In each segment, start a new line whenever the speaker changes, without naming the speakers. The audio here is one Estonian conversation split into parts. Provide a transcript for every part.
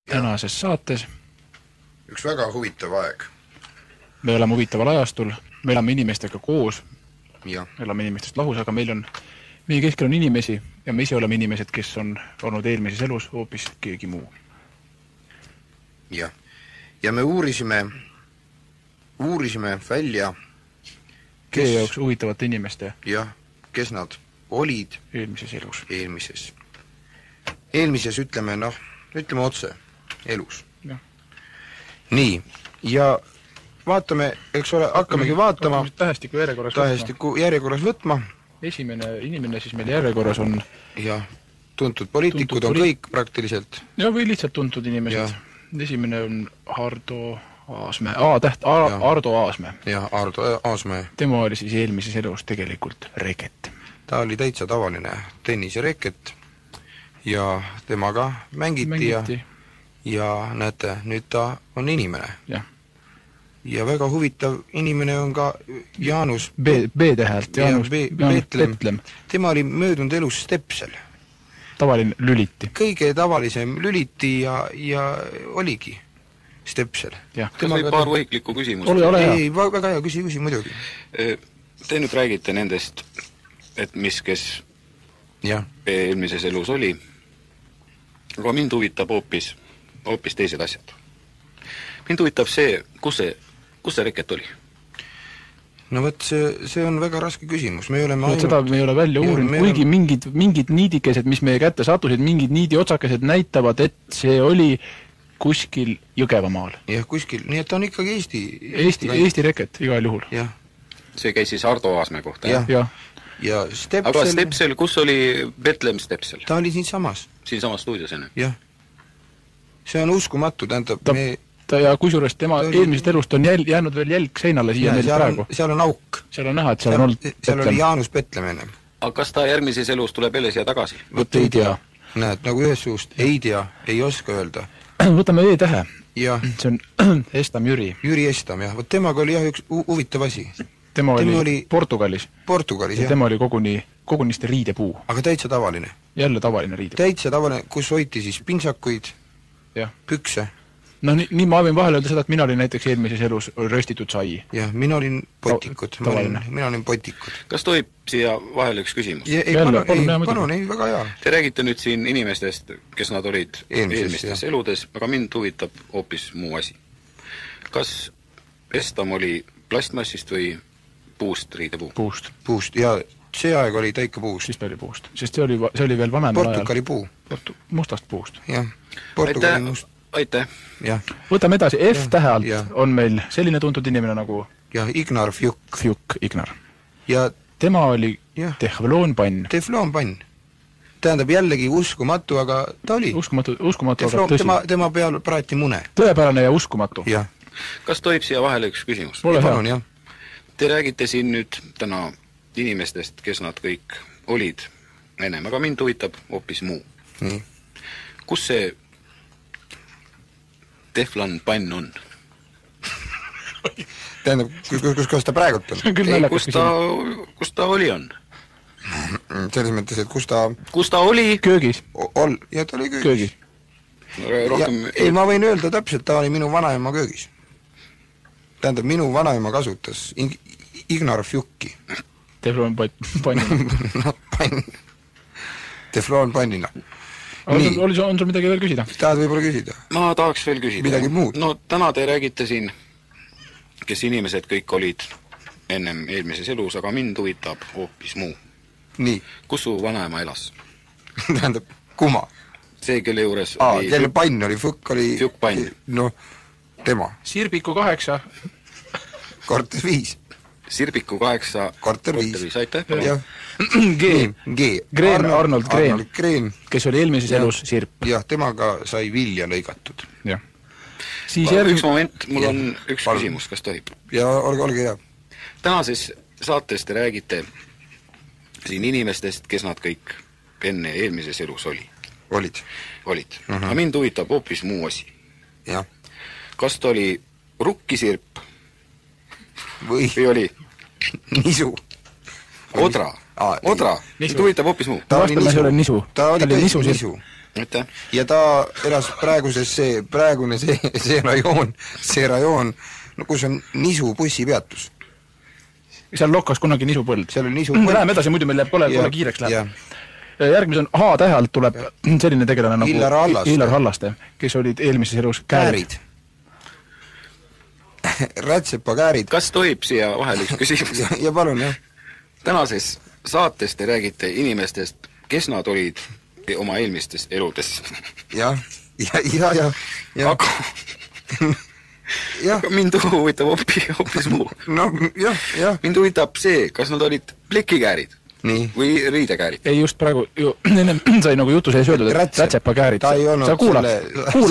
tänases saates.
Üks väga huvitav aeg.
Me oleme huvitaval ajastul, me elame inimestega koos,
Ja.
elame inimestest lahus, aga meie keskel on inimesi ja me ise oleme inimesed, kes on olnud eelmises elus hoopis keegi muu.
Ja me uurisime välja,
Kes jaoks huvitavate inimeste
kes nad olid
eelmises elus.
Eelmises ütleme otse, elus.
Ja.
Nii, ja vaatame, eks ole, hakkamegi vaatama tähestiku järjekorras võtma.
Esimene inimene siis meil järjekorras on
ja tuntud poliitikud on kõik praktiliselt.
Ja või lihtsalt tuntud inimesed. Esimene on Ardo Aasmäe. Ardo Aasmäe.
Ja, Ardo Aasmäe.
Tema oli siis eelmises elus tegelikult reket.
Ta oli täitsa tavaline tennisereket ja temaga mängiti. Ja näete, nüüd ta on inimene. Ja väga huvitav inimene on ka Jaanus
B-tähelt, Jaanus Betlem.
Tema oli möödunud elus stepsel.
Tavaline lüliti.
Kõige tavalisem lüliti ja oligi stepsel.
Kas või paar võiklikku küsimust?
Ei, väga hea, küsi muidugi.
Te nüüd räägite nendest, et kes eelmises elus oli, aga mind huvitab hoopis teised asjad. Mind huvitab see, kus see reket oli?
No võt, see on väga raske küsimus.
Seda me ei ole välja uurinud, kuigi mingid niidikesed, mis meie kätte sattusid, mingid niidiotsakesed näitavad, et see oli kuskil Jõgevamaal.
Jah, kuskil, nii et ta on ikkagi
Eesti reket, igal juhul.
See käis siis Ardo Aasmäe kohta,
jah?
Ja stepsel...
Aga stepsel, kus oli Betlem stepsel?
Ta oli siinsamas.
Siinsamas stuudios enne?
Jah. See on uskumatu, tähendab
ja kusjuures tema eelmisest elust on jäänud veel jälg seinale siia meil praegu.
Seal on auk.
Seal on näha, et seal on olnud
Seal oli Jaanus Betlem ennem.
Aga kas ta järgmises elus tuleb jälle siia tagasi?
Võt ei tea.
Näed, nagu ühes suust, ei tea, ei oska öelda.
Võtame E-tähe.
See
on Estam Jüri.
Jüri Estam, jah. Võt temaga oli üks huvitav asi.
Tema oli Portugalis.
Ja
tema oli koguniste riidepuu.
Aga täitsa tavaline.
Jälle tavaline riidepuu.
Täitsa tavaline, kus hoiti siis pintsakuid, pükse.
No nii ma võin vahel öelda seda, et mina olin näiteks eelmises elus röstitud sai.
Jah, mina olin potikud. Mina olin potikud.
Kas tohib siia vahel üks küsimus?
Ei, palun, väga hea.
Te räägite nüüd siin inimestest, kes nad olid eelmistes eludes, aga mind huvitab hoopis muu asi. Kas Estam oli plastmassist või puust riidepuu?
Puust, ja see aeg oli ta ikka puust.
Siis oli puust, sest see oli veel vanemal ajal.
Portugali puu.
Mustast puust.
Jah, Portugali must.
Aitäh.
Võtame edasi, F-tähe alt on meil selline tuntud inimene nagu
Ignar
Fjuk Ignar.
Ja
tema oli tefloonpann.
Tefloonpann. Tähendab jällegi uskumatu, aga ta oli.
Uskumatu, aga tõsi.
Tema peal praeti mune.
Tõepärane ja uskumatu.
Kas tohib siia vahele üks küsimus?
Palun, jah.
Te räägite siin nüüd täna inimestest, kes nad kõik olid ennem, aga mind huvitab hoopis muu. Kus see teflonpann on?
Tähendab, kus ta praegult on?
Kus ta oli on?
Selles mõttes, et kus
ta oli?
Köögis.
Ja ta oli köögis. Ei, ma võin öelda täpselt, ta oli minu vanaema köögis. Tähendab, minu vanaema kasutas Ignar Fjuki.
Tefloonpannina.
Tefloonpannina.
On sul midagi veel küsida?
Tahad võib-olla küsida?
Ma tahaks veel küsida.
Midagi muud?
No täna te räägite siin, kes inimesed kõik olid ennem eelmises elus, aga mind huvitab hoopis muu.
Nii.
Kus su vanaema elas?
Tähendab, kuma?
See, kelle juures
oli... Kelle pann oli,
Fjuk pann.
No, tema.
Sirbiku 8.
Korter 5.
Sirbiku 8.
Korter 5.
Aitäh.
G. Arnold Green, kes oli eelmises elus sirp.
Jah, temaga sai vilja lõigatud.
Jah.
Üks moment, mul on üks küsimus, kas tohib?
Ja olge hea.
Tänases saates te räägite siin inimestest, kes nad kõik enne eelmises elus olid. Aga mind huvitab hoopis muu asi. Kas ta oli rukkisirp või oli
nisu?
Odra. Mind huvitab hoopis muu.
Ta oli nisu. ja ta elas praegune see rajoon, no kus on Nisu bussipeatus.
Seal lokkas kunagi nisupõld.
Seal on nisupõld.
Läheme edasi, muidu meil pole kiireks läheb. Järgmis on H-tähelt tuleb selline tegelane nagu Illar Hallaste, kes olid eelmises elus käärid.
Rätsepa käärid.
Kas tohib siia vahel üks küsimus?
Ja palun, jah.
Tänases saates te räägite inimestest, kes nad olid oma eelmistes eludes.
Ja.
Aga mind huvitab hoopis muu.
No, jah.
Mind huvitab see, kas nad olid plikikäärid või riidekäärid.
Ei, just praegu ennem sai nagu jutu sees öeldud, et rätsepa käärid. Sa kuula,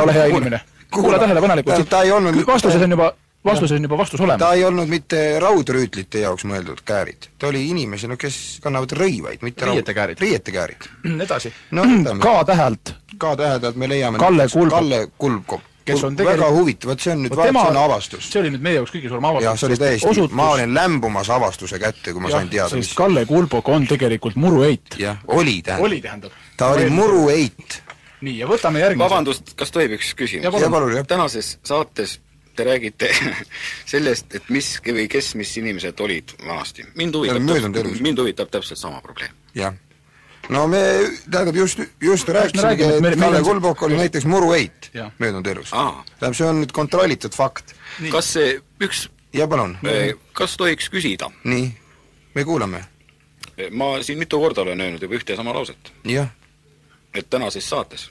ole hea inimene. Kuula tähelepanelikult. Vastuses on juba vastus olema.
Ta ei olnud mitte raudrüütlite jaoks mõeldud käärid. Ta oli inimesena, kes kannavad rõivaid, mitte riietekäärid.
Edasi. K-tähelt
me leiame
Kalle
Kulbkopp.
Kes on
väga huvitav, see on nüüd vaatseline avastus.
See oli nüüd meie jaoks kõige suurem avastus.
Jah, see oli täiesti, ma olin lämbumas avastuse kätte, kui ma sain teada.
Sest Kalle Kulbok on tegelikult murueit.
Jah, oli
tähendab.
Ta oli murueit.
Nii, ja võtame järgmise.
Vabandust, kas tohib üks küsimus? Tänases saates te räägite sellest, et kes inimesed olid vanasti. Mind huvitab täpselt sama probleem.
Jah. No me, tähendab, just rääkisime, et Kalle Kulbok oli näiteks murueit möödunud elus. Tähendab, see on nüüd kontrollitud fakt.
Kas see üks...
Ja palun.
Kas tohiks küsida?
Nii, me kuulame.
Ma siin mitu korda olen öelnud juba ühte ja sama lauset.
Jah.
Et tänases saates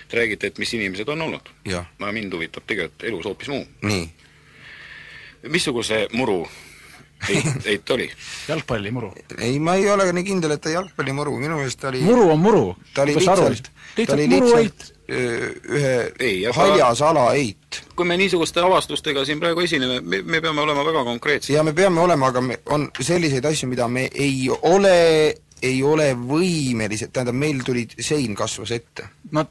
te räägite, et mis inimesed on olnud.
Jah.
Mind huvitab tegelikult elus hoopis muu.
Nii.
Missuguse muru eit oli?
Jalgpallimuru.
Ei, ma ei ole nii kindel, et ta jalgpallimuru. Minu meelest ta oli...
Muru on muru.
Ta oli lihtsalt ühe haljas ala eit.
Kui me niisuguste avastustega siin praegu esineme, me peame olema väga konkreetsed.
Ja me peame olema, aga on selliseid asju, mida me ei ole võimelised, tähendab, meil tulid sein kasvas ette. Me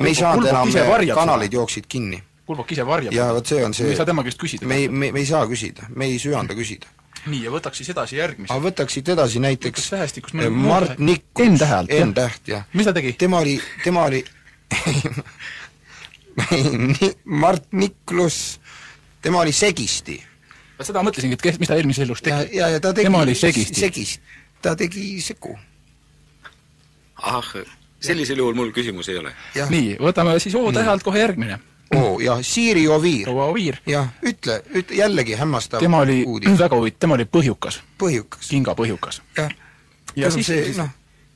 ei saanud enam, kanalid jooksid kinni.
Kulbok ise varjab.
Ja võt see on see...
Me ei saa tema käest küsida.
Me ei saa küsida, me ei söanda küsida.
Nii, ja võtaks siis edasi järgmise.
Aga võtaksid edasi näiteks Mart Niklus.
N-tähelt,
jah.
Mis ta tegi?
Tema oli Mart Niklus, tema oli segisti.
Seda mõtlesingi, et mis ta eelmises elus tegi.
Ja ta tegi...
Tema oli segisti.
Ta tegi segu.
Sellisel juhul mul küsimus ei ole.
Nii, võtame siis O-tähelt kohe järgmine.
Ja Siiri Oviir.
Oviir.
Ja, ütle jällegi hämmastav
tema oli väga huvitav, tema oli põhjukas. Kinga põhjukas.
Ja siis,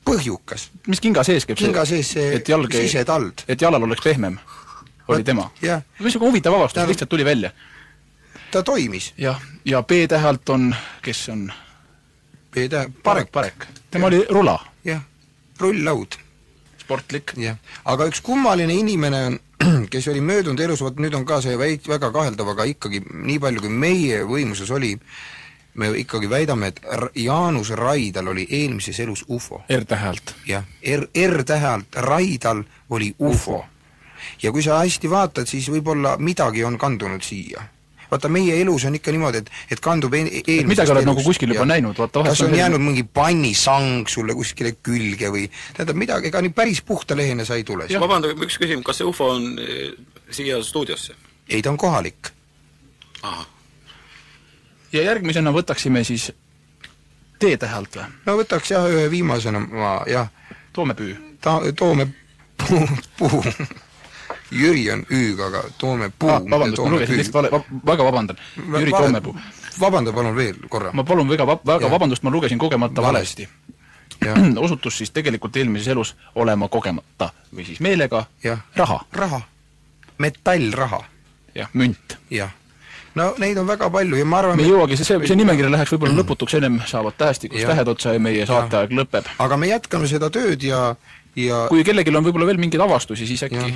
põhjukas.
Mis kinga sees käib see?
Kinga sees see sisetald.
Et jalal oleks pehmem, oli tema. Mis on huvitav avastus, lihtsalt tuli välja.
Ta toimis.
Ja B-tähelt on, kes on? Parek. Tema oli rula.
Jah, rull-laud.
Sportlik.
Aga üks kummaline inimene on, kes oli möödunud elus, nüüd on ka see väga kaheldav, aga ikkagi nii palju, kui meie võimuses oli, me ikkagi väidame, et Jaanus Raidal oli eelmises elus UFO.
R-tähelt.
Jah, R-tähelt Raidal oli UFO. Ja kui sa hästi vaatad, siis võib-olla midagi on kandunud siia. Vaata, meie elus on ikka niimoodi, et kandub eelmisest elus.
Midagi oled nagu kuskil juba näinud.
Kas on jäänud mingi pannisang sulle kuskile külge või tähendab midagi, ega nii päris puhta lehene sa ei tule.
Vabandage, üks küsimus, kas see UFO on siia stuudiosse?
Ei, ta on kohalik.
Ja järgmisena võtaksime siis T-tähelt või?
No võtaks jah, ühe viimasena
Toomepüü.
Toomepuu. Jüri on Ü-ga, aga Toomepuu.
Vabandust, ma lugesin lihtsalt väga vabandan. Jüri Toomepuu.
Vabanda palun veel korra.
Ma palun väga vabandust, ma lugesin kogemata valesti. Osutus siis tegelikult eelmises elus olema kogemata või siis meelega raha. Metallraha. Jah, münt.
Jah. No neid on väga palju ja ma arvan...
Me jõuagi, see nimekiri läheks võib-olla lõputuks, ennem saavad tähestikust tähed otsa ja meie saateaeg lõpeb.
Aga me jätkame seda tööd ja...
Kui kellelgi on võib-olla veel mingeid avastusi, siis äkki...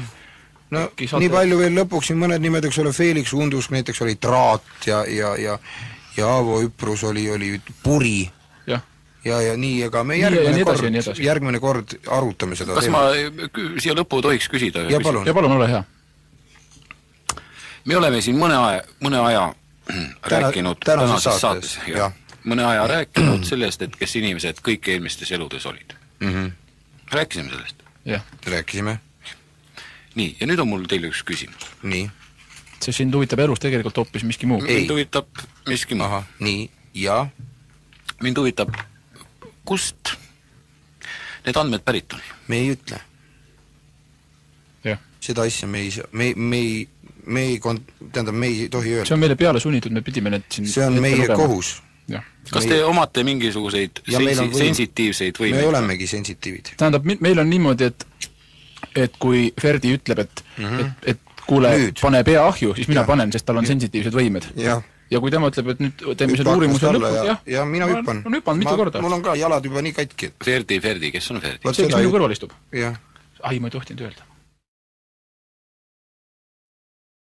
No nii palju veel lõpuks, mõned nimedeks ole Felix Undusk, näiteks oli Traat ja Aavo Üprus oli Puri. Ja nii, ega me järgmine kord arutame seda.
Kas ma siia lõppu tohiks küsida?
Ja palun,
ole hea.
Me oleme siin mõne aja rääkinud tänases saates. Mõne aja rääkinud sellest, et kes inimesed kõik eelmistes eludes olid. Rääkisime sellest?
rääkisime.
Nii, ja nüüd on mul teile üks küsimus.
Nii.
See sind huvitab elus tegelikult hoopis miski muu.
Mind huvitab miski muu.
Aha, nii, ja?
Mind huvitab, kust need andmed pärit on?
Me ei ütle. Seda asja me ei tohi öelda.
See on meile peale sunnitud, me pidime need siin...
See on meie kohus.
Kas te omate mingisuguseid sensitiivseid võimeid?
Me olemegi sensitiivid.
Tähendab, meil on niimoodi, et kui Ferdi ütleb, et kuule, pane pea ahju, siis mina panen, sest tal on sensitiivsed võimed. Ja kui tema ütleb, et nüüd teeme selle uurimuse lõppu,
ja mina hüppan.
On hüppan mitu korda.
Mul on ka jalad juba nii katki.
Ferdi, kes on Ferdi?
See, kes minu kõrval istub.
Jah.
Ai, ma ei tohtinud öelda.